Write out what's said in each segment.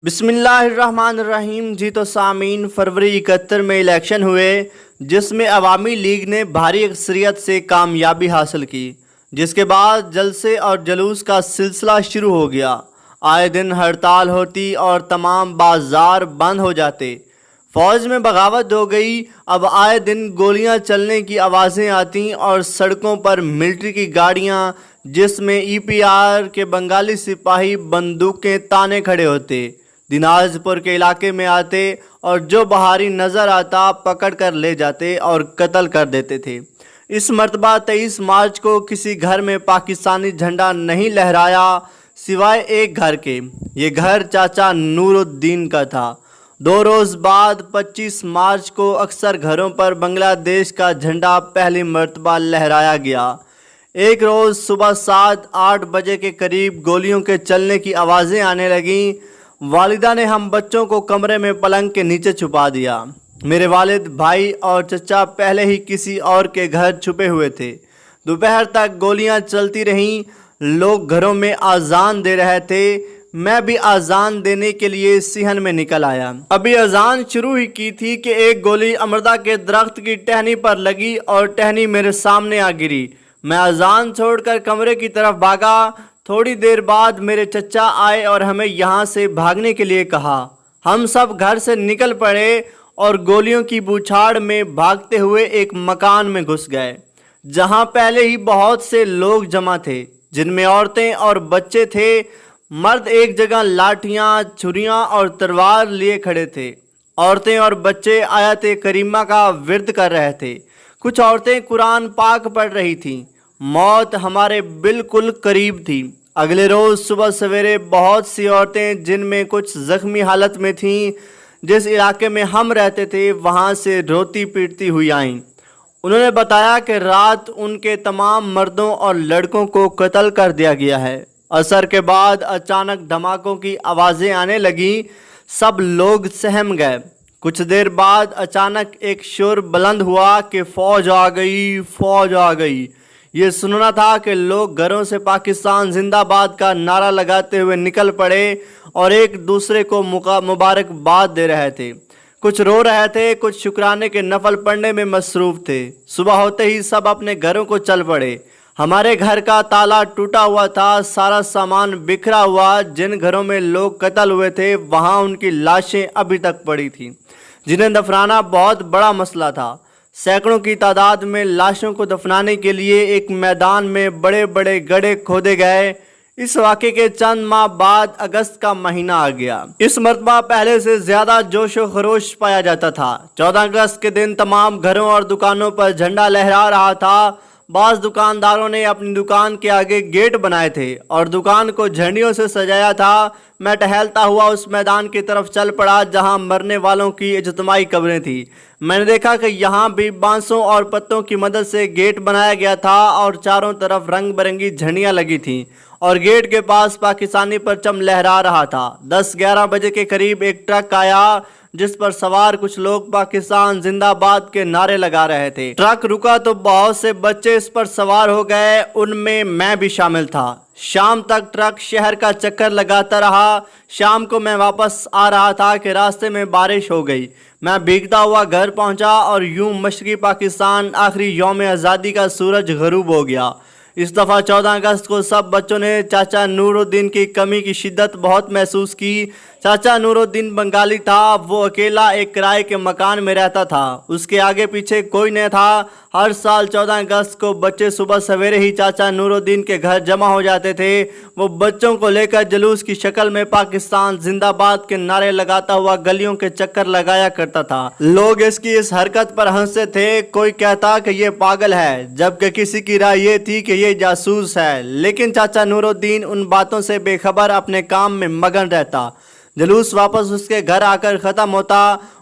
بسم اللہ الرحمن الرحیم۔ جی تو سامعین، فروری 71 میں الیکشن ہوئے جس میں عوامی لیگ نے بھاری اکثریت سے کامیابی حاصل کی، جس کے بعد جلسے اور جلوس کا سلسلہ شروع ہو گیا۔ آئے دن ہڑتال ہوتی اور تمام بازار بند ہو جاتے، فوج میں بغاوت ہو گئی۔ اب آئے دن گولیاں چلنے کی آوازیں آتیں اور سڑکوں پر ملٹری کی گاڑیاں جس میں EPR کے بنگالی سپاہی بندوقیں تانے کھڑے ہوتے، دیناج پور کے علاقے میں آتے اور جو بہاری نظر آتا پکڑ کر لے جاتے اور قتل کر دیتے تھے۔ اس مرتبہ 23 مارچ کو کسی گھر میں پاکستانی جھنڈا نہیں لہرایا سوائے ایک گھر کے۔ یہ گھر چاچا نور الدین کا تھا۔ 2 روز بعد 25 مارچ کو اکثر گھروں پر بنگلہ دیش کا جھنڈا پہلی مرتبہ لہرایا گیا۔ ایک روز صبح 7-8 بجے کے قریب گولیوں کے چلنے کی آوازیں آنے لگیں۔ والدہ نے ہم بچوں کو کمرے میں پلنگ کے نیچے چھپا دیا۔ میرے والد، بھائی اور چچا پہلے ہی کسی اور کے گھر چھپے ہوئے تھے۔ دوپہر تک گولیاں چلتی رہیں، لوگ گھروں میں اذان دے رہے تھے۔ میں بھی اذان دینے کے لیے صحن میں نکل آیا۔ ابھی اذان شروع ہی کی تھی کہ ایک گولی امردا کے درخت کی ٹہنی پر لگی اور ٹہنی میرے سامنے آ گری۔ میں اذان چھوڑ کر کمرے کی طرف بھاگا۔ تھوڑی دیر بعد میرے چچا آئے اور ہمیں یہاں سے بھاگنے کے لیے کہا۔ ہم سب گھر سے نکل پڑے اور گولیوں کی بوچھاڑ میں بھاگتے ہوئے ایک مکان میں گھس گئے، جہاں پہلے ہی بہت سے لوگ جمع تھے، جن میں عورتیں اور بچے تھے۔ مرد ایک جگہ لاٹھیاں، چھریاں اور تلوار لیے کھڑے تھے۔ عورتیں اور بچے آیت کریمہ کا ورد کر رہے تھے۔ کچھ عورتیں قرآن پاک پڑھ رہی تھیں۔ موت ہمارے بالکل قریب تھی۔ اگلے روز صبح سویرے بہت سی عورتیں، جن میں کچھ زخمی حالت میں تھیں، جس علاقے میں ہم رہتے تھے وہاں سے روتی پیٹتی ہوئی آئیں۔ انہوں نے بتایا کہ رات ان کے تمام مردوں اور لڑکوں کو قتل کر دیا گیا ہے۔ عصر کے بعد اچانک دھماکوں کی آوازیں آنے لگیں، سب لوگ سہم گئے۔ کچھ دیر بعد اچانک ایک شور بلند ہوا کہ فوج آ گئی، فوج آ گئی۔ یہ سننا تھا کہ لوگ گھروں سے پاکستان زندہ باد کا نعرہ لگاتے ہوئے نکل پڑے اور ایک دوسرے کو مبارکباد دے رہے تھے۔ کچھ رو رہے تھے، کچھ شکرانے کے نفل پڑھنے میں مصروف تھے۔ صبح ہوتے ہی سب اپنے گھروں کو چل پڑے۔ ہمارے گھر کا تالا ٹوٹا ہوا تھا، سارا سامان بکھرا ہوا۔ جن گھروں میں لوگ قتل ہوئے تھے وہاں ان کی لاشیں ابھی تک پڑی تھیں، جنہیں دفنانا بہت بڑا مسئلہ تھا۔ سینکڑوں کی تعداد میں لاشوں کو دفنانے کے لیے ایک میدان میں بڑے بڑے گڑھے کھودے گئے۔ اس واقعے کے چند ماہ بعد اگست کا مہینہ آ گیا۔ اس مرتبہ پہلے سے زیادہ جوش و خروش پایا جاتا تھا۔ 14 اگست کے دن تمام گھروں اور دکانوں پر جھنڈا لہرا رہا تھا۔ بعض دکانداروں نے اپنی دکان کے آگے گیٹ بنائے تھے اور دکان کو جھنڈیوں سے سجایا تھا۔ میں ٹہلتا ہوا اس میدان کی طرف چل پڑا جہاں مرنے والوں کی اجتماعی قبریں تھیں۔ میں نے دیکھا کہ یہاں بھی بانسوں اور پتوں کی مدد سے گیٹ بنایا گیا تھا اور چاروں طرف رنگ برنگی جھنڈیاں لگی تھیں اور گیٹ کے پاس پاکستانی پرچم لہرا رہا تھا۔ 10-11 بجے کے قریب ایک ٹرک آیا جس پر سوار کچھ لوگ پاکستان زندہ باد کے نعرے لگا رہے تھے۔ ٹرک رکا تو بہت سے بچے اس پر سوار ہو گئے، ان میں بھی شامل تھا۔ شام تک ٹرک شہر کا چکر لگاتا رہا۔ شام کو میں واپس آ رہا تھا کہ راستے میں بارش ہو گئی۔ میں بھیگتا ہوا گھر پہنچا اور یوں مشرقی پاکستان آخری یوم آزادی کا سورج غروب ہو گیا۔ اس دفعہ 14 اگست کو سب بچوں نے چاچا نور الدین کی کمی کی شدت بہت محسوس کی۔ چاچا نور الدین بنگالی تھا، وہ اکیلا ایک کرائے کے مکان میں رہتا تھا، اس کے آگے پیچھے کوئی نہیں تھا۔ ہر سال 14 اگست کو بچے صبح سویرے ہی چاچا نور الدین کے گھر جمع ہو جاتے تھے۔ وہ بچوں کو لے کر جلوس کی شکل میں پاکستان زندہ باد کے نعرے لگاتا ہوا گلیوں کے چکر لگایا کرتا تھا۔ لوگ اس کی اس حرکت پر ہنستے تھے، کوئی کہتا کہ یہ پاگل ہے، جبکہ کسی کی رائے یہ تھی کہ یہ جاسوس ہے۔ لیکن چاچا نور الدین ان باتوں سے بے خبر اپنے کام میں مگن رہتا۔ جلوس واپس اس کے گھر آ کر ختم ہوتا۔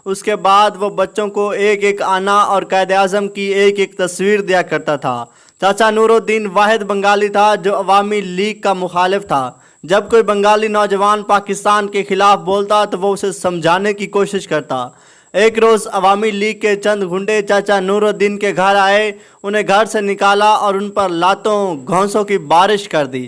اس کے بعد وہ بچوں کو ایک ایک آنا اور قائد اعظم کی ایک ایک تصویر دیا کرتا تھا۔ چاچا نور الدین واحد بنگالی تھا جو عوامی لیگ کا مخالف تھا۔ جب کوئی بنگالی نوجوان پاکستان کے خلاف بولتا تو وہ اسے سمجھانے کی کوشش کرتا۔ ایک روز عوامی لیگ کے چند گنڈے چاچا نور الدین کے گھر آئے، انہیں گھر سے نکالا اور ان پر لاتوں گھونسوں کی بارش کر دی